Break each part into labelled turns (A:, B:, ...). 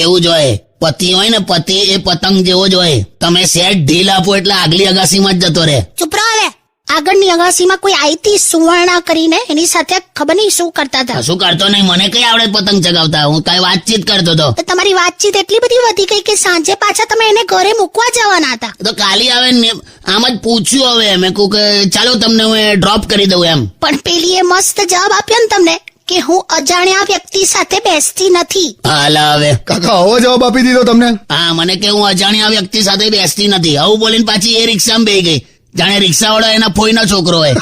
A: એવું જ હોય. પતિ હોય ને પતિ એ પતંગ જેવો જ હોય. તમે સેટ ઢીલ આપો એટલે આગલી અગાસીમાં જ જતો રહે.
B: ચૂપ રહો હવે. આગળની અગાસીમાં કોઈ આઈતી સુવર્ણા કરીને એની સાથે ખબર નહીં શું કરતા હતા.
A: શું કરતો નહીં, મને કઈ આવડે પતંગ ચગાવતા. હું કઈ વાતચીત કરતો હતો.
B: તો તમારી વાતચીત એટલી બધી વધી ગઈ કે સાંજે પાછા તમે એને ઘરે મૂકવા જવાના હતા.
A: તો કાલી આવે ને આમ જ પૂછ્યું. હવે મેં કહું કે ચાલો તમને હું ડ્રોપ કરી દઉં એમ.
B: પણ પેલીએ મસ્ત જવાબ આપ્યો ને તમને કે હું અજાણ્યા વ્યક્તિ સાથે બેસતી નથી.
A: હાલ હવે
C: કાકા આવો જવાબ આપી દીધો તમને.
A: હા, મને કે હું અજાણ્યા વ્યક્તિ સાથે બેસતી નથી આવું બોલીને પાછી એ રિક્ષામાં બેસી ગઈ. જાણે રિક્ષાવાળો એના ફોઈનો છોકરો હોય.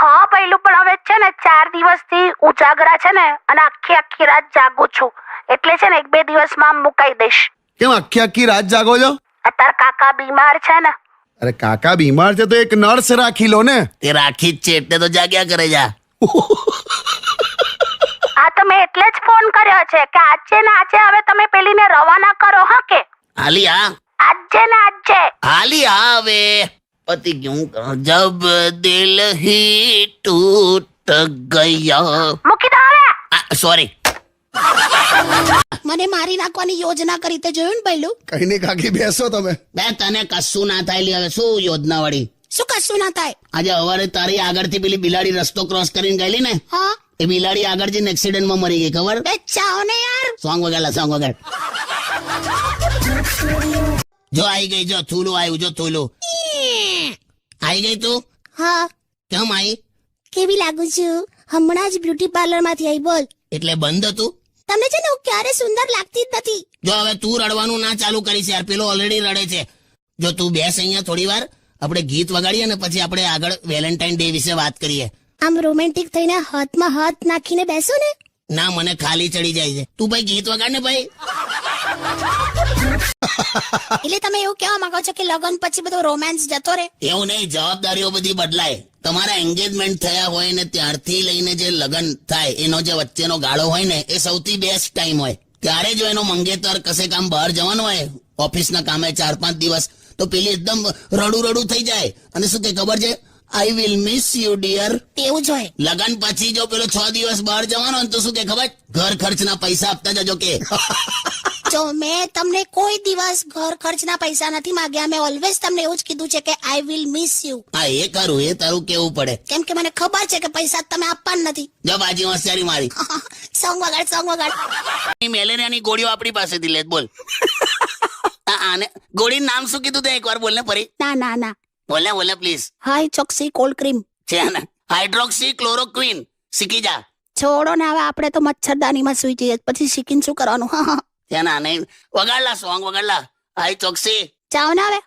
D: હા પહેલું પણ હવે છે ને 4 દિવસથી ઉજાગરા છે ને અને આખી રાત જાગું છું એટલે છે ને 1-2 દિવસમાં મુકાઈ દઈશ.
C: કેમ આખી રાત જાગો છો?
D: અત્યારે કાકા બીમાર છે ને.
C: અરે કાકા બીમાર છે તો એક નર્સ રાખી લો ને.
A: તે રાખી જ છે એટલે તો જાગ્યા કરે જા.
D: હા તો મેં એટલે જ ફોન કર્યો છે કે આજે ને આજે હવે તમે પેલીને રવાના કરો. હા કે
A: હાલી હા,
D: આજે ને આજે.
A: હાલી હા હવે પતિ ક્યું જબ દિલ હી ટૂટ ગયા.
D: મૂકી દો હવે.
A: સોરી.
B: મને મારી નાખવાની યોજના કરી તે જોયું ને પહેલું.
C: કઈ નહીં કાકી બેસો તમે.
A: બે તને કશું ના થાય લી. હવે શું યોજના વાળી?
B: શું કશું ના થાય.
A: આજે સવારે તારી આગળથી પેલી બિલાડી રસ્તો ક્રોસ કરીને ગયેલી ને,
B: હા
A: એ બિલાડી આગળ જઈને એક્સિડન્ટમાં મરી ગઈ. ખબર?
B: બે ચાઓ ને યાર.
A: સોંગ વગાડલા સોંગ વગાડ. જો આવી ગઈ, જો થૂલું આવ્યું, જો થૂલું આવી ગઈ. તું
B: હા
A: કેમ આવી?
B: કેવી લાગુ છું? હમણાં જ બ્યુટી પાર્લર માંથી આવી. બોલ.
A: એટલે બંધ હતું?
B: તમને છે ને હું ક્યારે સુંદર લાગતી જ નથી.
A: જો હવે તું રડવાનું ના ચાલુ કરીશ યાર. પેલો ઓલરેડી રડે છે. જો તું બેસ અહીંયા થોડી વાર, આપણે ગીત વગાડીએ ને પછી આપણે આગળ વેલેન્ટાઇન ડે વિશે વાત કરીએ.
B: આમ રોમેન્ટિક થઈને હાથમાં હાથ નાખીને બેસો ને.
A: ના, મને ખાલી ચડી જાય છે. તું ભાઈ ગીત વગાડ ને ભાઈ.
B: એટલે તમે એવું કહેવા માંગો છો કે લગ્ન પછી બધો રોમાન્સ જતો રહે?
A: એવું નહીં, જવાબદારીઓ બધી બદલાય. તમારા એન્ગેજમેન્ટ થયા હોય ને ત્યારથી લઈને જે લગ્ન થાય એનો જે વચ્ચેનો ગાળો હોય ને એ સૌથી બેસ્ટ ટાઈમ હોય. ત્યારે જો એનો મંગેતર કશે કામ બહાર જવાનું હોય ઓફિસના કામે 4-5 દિવસ, તો પેલી એકદમ રડું થઈ જાય અને શું કે ખબર છે, I will miss you dear.
B: એવું જ હોય.
A: લગન પછી જો પેલો 6 દિવસ બહાર જવાનો તો શું કે ખબર, ઘર ખર્ચના પૈસા આપતા જજો કે.
B: જો મેં તમને કોઈ દિવસ ઘર ખર્ચના પૈસા નથી માંગ્યા. મેં ઓલવેઝ તમને એવું જ કીધું છે કે આઈ વિલ મિસ યુ.
A: હા, એ કરું, એ તારું કેવું પડે.
B: કેમ કે મને ખબર છે કે પૈસા તમે આપવાના નથી.
A: જો બાજી હોશિયારી મારી.
B: Song વગાડ, song વગાડ.
A: મેલેરિયાની ગોળીઓ આપણી પાસેથી લે. બોલ. આને ગોળીનું નામ શું કીધું તે એકવાર બોલ ને ફરી.
B: ના
A: બોલે please.
B: High Choksi cold cream
A: છે ને, હાઇડ્રોક્સી ક્લોરોક્વિન. શીખી જા.
B: છોડો ને હવે આપણે તો મચ્છરદાનીમાં સુઈ જઈએ પછી શીખીને શું કરવાનું.
A: છે ના, નહીં વગાડલા સોંગ વગાડલા. હાઈ ચોકસી
B: જાઓ ને હવે.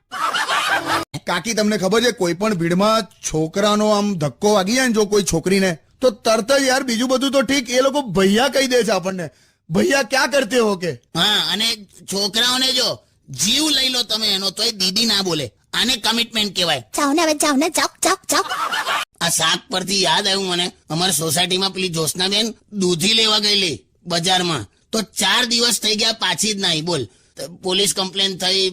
C: કાકી તમને ખબર છે કોઈ પણ ભીડમાં છોકરાનો આમ ધક્કો વાગી જાય ને જો કોઈ છોકરીને, તો તરત જ યાર બીજું બધું તો ઠીક, એ લોકો ભૈયા કહી દે છે આપણને. ભૈયા ક્યાં કરતે હો કે.
A: હા, અને છોકરાઓને જો જીવ લઈ લો તમે એનો તોય દીદી ના બોલે. આને કમિટમેન્ટ કહેવાય.
B: જાઓ ને હવે, જાઓ ને, જાઓ.
A: આ શાક પરથી યાદ આવ્યું મને, અમારી સોસાયટીમાં પેલી જ્યોત્સનાબેન દૂધી લેવા ગયેલી બજારમાં, તો 4 દિવસ થઈ ગયા પાછી જ નહીં. બોલ. પોલીસ કમ્પ્લેન થઈ,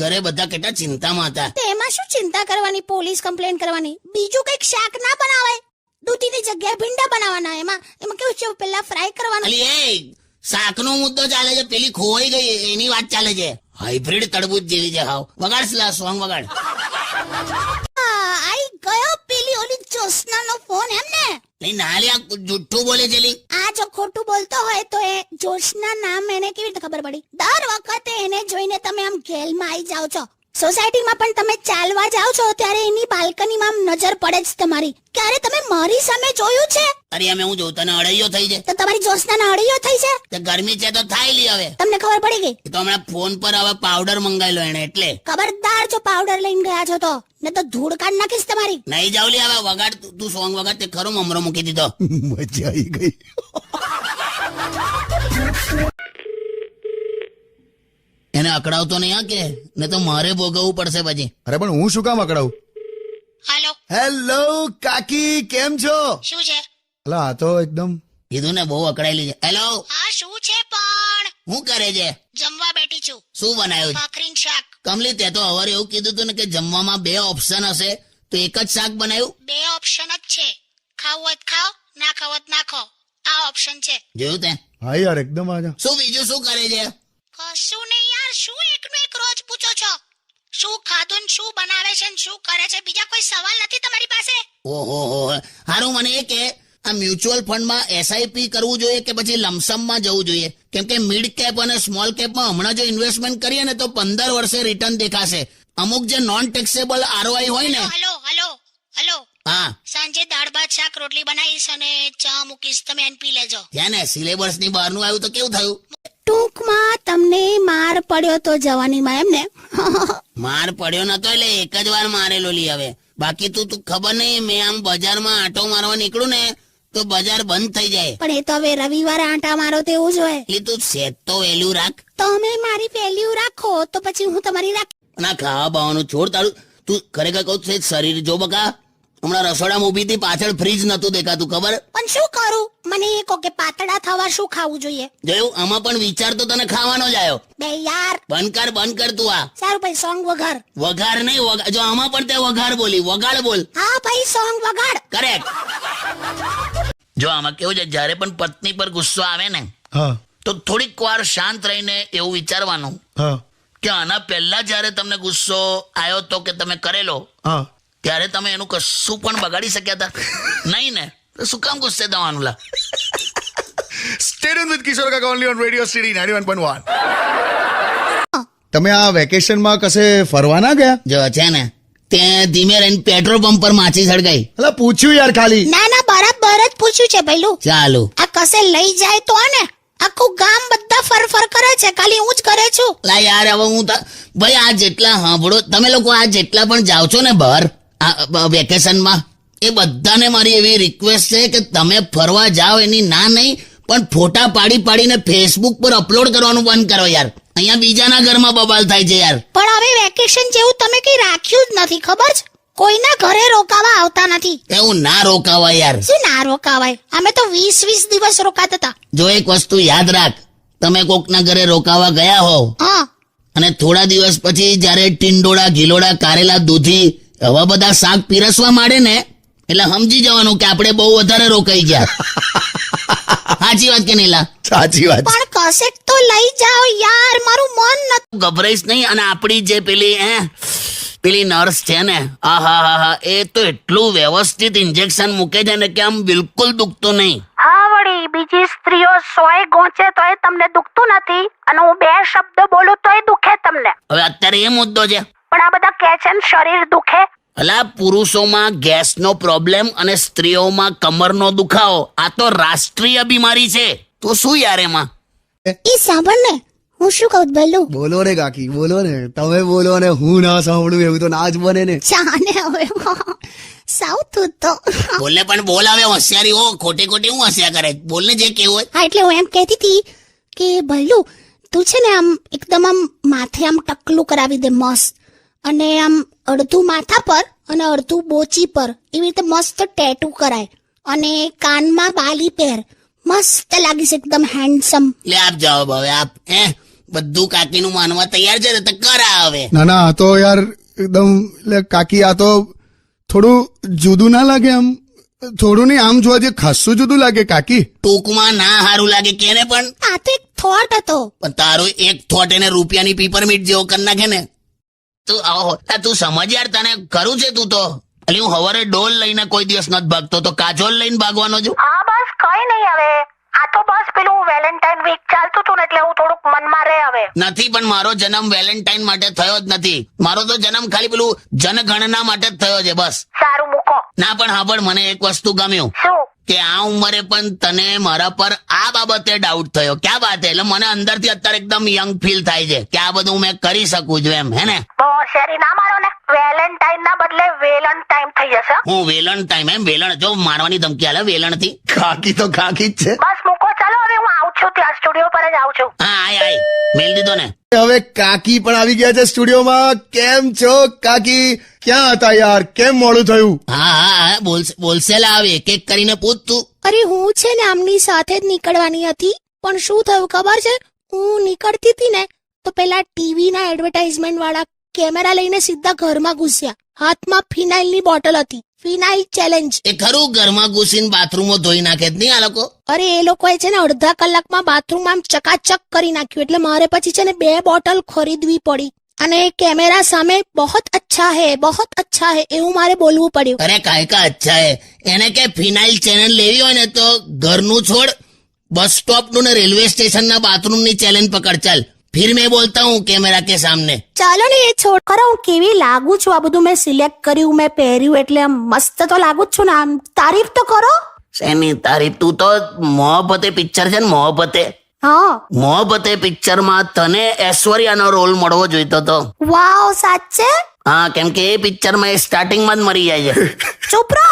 A: ઘરે બધા કેટલા ચિંતામાં હતા.
B: તો એમાં શું ચિંતા કરવાની, પોલીસ કમ્પ્લેન કરવાની? બીજું કઈક શાક ના બનાવાય? દૂધીની જગ્યાએ ભીંડા બનાવવાના. એમાં કેવું છે, પેલા ફ્રાય કરવાનું.
A: અલી એ શાકનો મુદ્દો ચાલે છે, પેલી ખોવાઈ ગઈ એની વાત ચાલે છે. હાઇબ્રિડ તરબૂચ જેવી છે. હાવ વગાડ સોંગ વગાડ.
B: આઈ ગયો પેલી ઓલી જ્યોત્સનાનો ફોન. એમ ને
A: નહીં નાલિયા જુઠ્ઠું બોલે છે લી.
B: આ જો ખોટું બોલતો હોય તો એ જ્યોત્સના નામ એને કેવી રીતે ખબર પડી? દર વખતે એને જોઈને તમે આમ ઘેલમાં આવી જાઓ છો. સોસાયટીમાં પણ તમે ચાલવા જાઓ છો ત્યારે એની બાલ્કનીમાં આમ નજર પડે જ તમારી. ક્યારે તમે મારી સામે જોયું છે?
A: અરે અમે હું જોઉં, તને અડૈયો થઈ છે.
B: તો તમારી જ્યોત્સના અડીયો થઈ છે.
A: તો ગરમી છે તો થાય લી. હવે
B: તમને ખબર પડી ગઈ?
A: એ તો હમણાં ફોન પર હવે પાવડર મંગાવેલો એને, એટલે
B: ખબરદાર જો પાવડર લઈને ગયા છો તો ને તો ધૂળ કાઢ નાખીશ તમારી.
A: નહીં જાવ લી. હવે વગાડ તું સોંગ વગાડ. તે ખરો મમરો મૂકી દીધો.
C: મજા આવી ગઈ.
A: એને અકડાવતો નહીં હા કે, ને તો મારે ભોગવવું પડશે પછી.
C: અરે પણ હું શું કામ અકડાવું?
B: હાલો.
C: હેલો કાકી, કેમ છો?
B: શું છે?
C: અલા આ તો એકદમ
A: કીધું ને બહુ અકડાયેલી છે. હેલો,
B: હા શું છે પણ?
A: શું કરે છે?
B: જમવા બેઠી છું.
A: શું બનાવ્યું?
B: ભાખરીનું શાક.
A: કમલી તે તો હવારે એવું કીધું હતું ને કે જમવામાં 2 ઓપ્શન હશે, તો એક જ શાક બનાવ્યું?
B: 2 ઓપ્શન જ છે. ખાવું હોય તો ખાઓ, ના ખાવું હોય તો ના ખાઓ. આ ઓપ્શન છે.
A: જોયું તે?
C: હા યાર એકદમ આજા.
A: શું બીજું શું કરે છે?
B: કશું નહીં યાર, શું એકનું એક રોજ પૂછો છો? શું ખાધું ને શું બનાવે છે ને શું કરે છે? બીજા કોઈ સવાલ નથી તમારી પાસે?
A: ઓહો હારું, મને એ કે આ મ્યુચ્યુઅલ ફંડમાં એસઆઈપી કરવું જોઈએ કે પછી લમસમમાં જવું જોઈએ? કેમ કે મિડ કેપ અને સ્મોલ કેપમાં હમણાં જો ઇન્વેસ્ટમેન્ટ કરીએ ને તો 15 વર્ષે રિટર્ન દેખાશે. અમુક જે નોન ટેક્સેબલ આરઓઆઈ હોય ને.
B: હલો હલો હલો,
A: હા,
B: સાંજે દાળ ભાત શાક રોટલી બનાવીશ અને ચા મૂકીશ, તમે એને પી લેજો.
A: ત્યાં ને સિલેબસ ની બહારનું આવ્યું તો કેવું થયું?
B: ટૂંકમાં તમને માર પડ્યો તો જવાનીમાં, એમ ને?
A: માર પડ્યો નતો એટલે એક જ વાર મારેલો લી. હવે બાકી તું ખબર નહીં, મેં આમ બજારમાં આંટો મારવા નીકળું ને તો બજાર બંધ થઈ જાય.
B: પણ એ તો હવે રવિવારે આંટા મારો તેવું જ હોય.
A: એટલે તું સેટ તો વેલ્યુ રાખ.
B: તમે મારી વેલ્યુ રાખો તો પછી હું તમારી રાખ.
A: ના ખાવા બાવાનું છોડ તારું. તું ખરેખર કહું છે શરીર જો બકા, હમણાં રસોડામાં ઊભી હતી, પાછળ ફ્રીજ નતું દેખાતું, ખબર?
B: પણ શું કરું? મને એ કહો કે પાતળા થવા શું ખાવું જોઈએ?
A: જોયું, આમાં પણ વિચાર તો તને ખાવાનો જ આવ્યો.
B: બે યાર
A: બંધ કર તું આ.
B: સારું ભાઈ, સોંગ વગાડ.
A: વઘાર નહીં, જો આમાં પણ તે વઘાર બોલી, વગાડ બોલ.
B: હા ભાઈ, સોંગ વગાડ.
A: કરેક્ટ. જો આમાં કેવું છે, જ્યારે પણ પત્ની પર ગુસ્સો આવે ને
C: હા
A: તો થોડીક વાર શાંત રહીને એવું વિચારવાનું
C: હા
A: કે આના પહેલા જ્યારે તમને ગુસ્સો આવ્યો તો કે તમે કરેલો,
C: હા
A: ત્યારે તમે એનું કશું પણ બગાડી શક્યા હતા નહીં ને? તો શું કામ ગુસ્સે થવાનું લા?
C: Stay tuned with કિશોર કાકા only on Radio City 91.1. તમે આ વેકેશનમાં કશે ફરવા ના ગયા?
A: જો છે ને તે ધીમે રહીને પેટ્રોલ પંપ પર માછી સળગાઈ.
C: અલા પૂછ્યું યાર ખાલી.
B: ના ના, બરાબર જ પૂછ્યું છે ભઈલું.
A: ચાલુ
B: આ કસે લઈ જાય તો ને આખું ગામ બધા ફર કરે છે, ખાલી હું જ કરે છું.
A: લા યાર, હવે હું ભાઈ આ જેટલા સાંભળો તમે લોકો, આ જેટલા પણ જાઓ છો ને બહાર આ વેકેશનમાં, એ બધાને મારી એવી રિક્વેસ્ટ છે કે તમે ફરવા જાઓ એની ના નહીં, પણ ફોટા પાડીને ફેસબુક પર અપલોડ કરવાનું બંધ કરો યાર. અહીંયા બીજાના ઘરમાં બબાલ થાય છે યાર.
B: પણ હવે વેકેશન જેવું તમે કઈ રાખ્યું જ નથી, ખબર છે? કોઈના ઘરે રોકાવા આવતા નથી.
A: એવું ના રોકાવાય યાર.
B: શું ના રોકાવાય? અમે તો 20 દિવસ રોકાતા હતા.
A: જો એક વસ્તુ યાદ રાખ, તમે કોકના ઘરે રોકાવા ગયા હોવ
B: હા,
A: અને થોડા દિવસ પછી જયારે ટીંડોળા, ગીલોડા, કારેલા, દૂધી આવા બધા શાક પીરસવા માંડે ને એટલે સમજી જવાનું કે આપણે બહુ વધારે રોકાઈ ગયા. સાચી વાત કે નહીં લા?
C: સાચી વાત.
B: પણ કશેક તો લઈ જાઓ યાર, મારું મન નથી.
A: ગભરાઈશ નહીં. અને આપણી જે પેલી નર્સ છે ને, આહા, એ તો એટલું વ્યવસ્થિત ઇન્જેક્શન મૂકે છે ને કે આમ બિલકુલ દુખતું નહીં.
D: હા વળી, બીજી સ્ત્રીઓ 100 ગોંચે તો એ તમને દુખતું નથી અને હું 2 શબ્દ બોલું તો એ દુખે તમને.
A: હવે અત્યારે એ મુદ્દો છે.
D: પણ આ બધા કહે છે ને શરીર દુખે.
A: અલા, પુરુષોમાં ગેસનો પ્રોબ્લેમ અને સ્ત્રીઓમાં કમરનો દુખાવો, આ તો રાષ્ટ્રીય બીમારી છે. તો શું યાર એમાં?
B: ઈ સાંભળ ને, હું શું કહું ભઈલું?
C: બોલો ને કાકી, બોલો ને. તમે બોલો ને હું ના સાંભળું એવું તો ના જ બને ને.
B: જાને હવે સાઉથ તો
A: બોલને પણ બોલ. હવે હોશિયારી હો, ખોટી હું હસ્યા કરે. બોલને જે કેવું હોય.
B: હા, એટલે હું એમ કહેતી હતી કે ભઈલું તું છે ને આમ એકદમ આમ માથે આમ ટકલું કરાવી દે મસ્ત, અને આમ અડધું માથા પર અને અડધું બોચી પર એવી રીતે મસ્ત ટેટુ કરાય, અને કાનમાં બાલી પહેર, મસ્ત લાગીશ એકદમ હેન્ડસમ.
A: લે આપ જવાબ. હવે આપ બધું કાકીનું માનવા તૈયાર છે તો કરા હવે.
C: ના ના, આ તો યાર એકદમ, એટલે કાકી આ તો થોડું જુદું ના લાગે? આમ થોડું નહીં, આમ જોવા જઈએ ખાસું જુદું લાગે કાકી.
A: ટૂંકમાં ના હારું લાગે કેને, પણ
B: આ તો એક થોટ હતો.
A: પણ તારો એક થોટ એને રૂપિયાની પીપરમીટ જેવો કરી નાખે ને. તું સમજ યાર, તને કરું છે તું તો. એટલે હું હવારે ડોલ લઈને કોઈ દિવસ નથી ભાગતો, તો કાજોલ લઈને ભાગવાનો છું.
D: હા બસ કઈ નહીં હવે. આ તો બસ પેલું વેલેન્ટાઇન વીક ચાલતું હતું ને એટલે હું થોડુંક મનમાં રહે હવે.
A: નથી, પણ મારો જન્મ વેલેન્ટાઇન માટે થયો જ નથી. મારો તો જન્મ ખાલી પેલું જનગણના માટે જ થયો છે બસ.
D: સારું મૂકો.
A: ના પણ હા, પણ મને એક વસ્તુ ગમ્યું
D: શું?
A: કે આ ઉંમરે પણ તને મારા પર આ બાબતે ડાઉટ થયો. ક્યાં વાત છે? એટલે મને અંદરથી અત્યારે એકદમ યંગ ફીલ થાય છે કે આ બધું મેં કરી શકું છું એમ, હે ને?
D: બહુ શેરી ના મારો ને. વેલેન્ટાઇન ના બદલે વેલન ટાઈમ થઈ જશે.
A: હું વેલણ ટાઈમ એમ? વેલણ જો મારવાની ધમકી આલે વેલણ થી.
C: કાકી તો કાકી જ છે.
D: બસ મૂકો, ચાલો હવે હું આવું છું, ત્યાં સ્ટુડિયો પર જ આવું છું.
A: હા આય મેલ દીધો ને.
C: હવે કાકી પણ આવી ગયા છે સ્ટુડિયોમાં. કેમ છો કાકી? ક્યાં હતા યાર? કેમ મોડું થયું?
A: હા બોલશે લા. આવે એક એક કરીને પૂછ તું.
B: અરે હું છે ને આમની સાથે જ નીકળવાની હતી, પણ શું થયું ખબર છે? હું નીકળતી હતી ને તો પેલા ટીવી ના એડવર્ટાઇઝમેન્ટ વાળા કેમેરા લઈને સીધા ઘરમાં ઘૂસ્યા. હાથમાં ફિનાઇલની બોટલ હતી. ફિનાઇલ ચેલેન્જ.
A: એ ખરું ઘરમાં ઘૂસીને બાથરૂમો ધોઈ નાખે જ નહીં આ લોકો?
B: અરે એ લોકોએ છે ને અડધા કલાકમાં બાથરૂમ આમ ચકાચક કરી નાખ્યું. એટલે મારે પછી છે ને 2 બોટલ ખરીદવી પડી. અને કેમેરા સામે બહોત અચ્છા હે એવું મારે બોલવું પડ્યું.
A: અરે કાય કા અચ્છા હે. એને કે ફિનાઇલ ચેનલ લેવી હોય ને તો ઘરનું છોડ, બસ સ્ટોપ નું ને રેલવે સ્ટેશન ના બાથરૂમ ની ચેલેન્જ પકડ. ચાલ ફિર મેં બોલતા હું કેમેરા કે સામને.
B: ચાલો ને એ છોડ કરો. હું કેવી લાગુ છું? આ બધું મેં સિલેક્ટ કર્યું, મેં પહેર્યું, એટલે આમ મસ્ત તો લાગુ જ છું ને. આમ તારીફ તો કરો.
A: શેની તારીફ? તું તો મોહબ્બતે પિક્ચર છે ને, મોહબ્બતે મોહબ્બતે પિક્ચરમાં તને ઐશ્વર્યાનો રોલ મળવો જોઈતો હતો.
B: વાવ, સાચે?
A: હા, કેમ કે એ પિક્ચરમાં એ સ્ટાર્ટિંગમાં જ મરી જાય છે.
B: ચૂપ રહો.